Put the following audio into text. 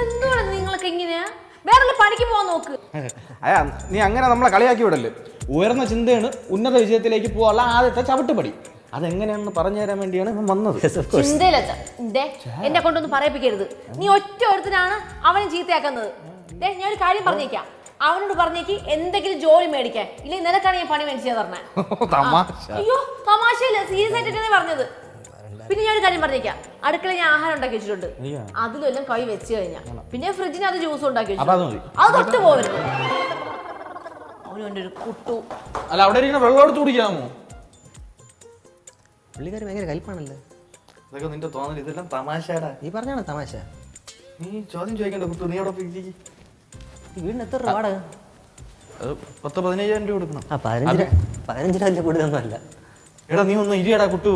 എന്തുവാണ് നിങ്ങൾക്ക് ഇങ്ങനെയാ? വേറെ പണിക്ക് പോവാൻ നോക്ക്. അയ്യാ, നീ അങ്ങനെ നമ്മളെ കളിയാക്കി വിടല്ലേ. ഉയർന്ന ചിന്തയാണ് ഉന്നത വിജയത്തിലേക്ക് പോകാനുള്ള ആദ്യത്തെ ചവിട്ടുപടി. അതെങ്ങനെയാണെന്ന് പറഞ്ഞു തരാൻ വേണ്ടിയാണ് ഇവൻ വന്നത്. എന്നെ കൊണ്ടൊന്നും പറയിപ്പിക്കരുത്. നീ ഒറ്റ ഒരുത്തനാണ് അവനെ ചീത്തയാക്കുന്നത്. ഞാൻ ഒരു കാര്യം പറഞ്ഞേക്കാം, അവനോട് പറഞ്ഞേക്ക് എന്തെങ്കിലും ജോലി മേടിക്കാൻ, ഇല്ലെങ്കിൽ നിനക്കാണ് ഞാൻ പണി മേടിച്ചു പറഞ്ഞത്. അയ്യോ തമാശയല്ല, സീരിയസ് ആയിട്ട് തന്നെ പറഞ്ഞത്. പിന്നെ ഞാൻ ഒരു കാര്യം പറഞ്ഞേക്കാം, അടുക്കളയിൽ ഞാൻ ആഹാരം ഉണ്ടാക്കി വെച്ചിട്ടുണ്ട്. അതിലെല്ലാം കൈ വെച്ച് കഴിഞ്ഞാൽ പിന്നെ ഫ്രിഡ്ജിന് അത് ജ്യൂസ് ഉണ്ടാക്കി വെച്ചിട്ടുണ്ട്. അത് തൊട്ട് പോകരുത്. അവന് ഒരു കുട്ടു. അല്ല, അവിടെ വെള്ളം എടുത്ത് കുടിക്കാമോ? പുള്ളിക്കാരി ഭയങ്കര കലിപ്പാണല്ലോ. ഇതൊക്കെ നിന്റെ തോന്നൽ, ഇതെല്ലാം തമാശടാ. നീ പറഞ്ഞാണോ തമാശ? നീ ചോദ്യം ചോദിക്കണ്ട കുട്ടു, നീ അവിടെ ഈ വീടിന് എത്ര രൂപ വാടക? 10-15,000 രൂപ കൊടുക്കണം. 15 കൂടുതലൊന്നും അല്ല. എടാ നീ ഒന്ന് ഇരിയടാ കുട്ടു.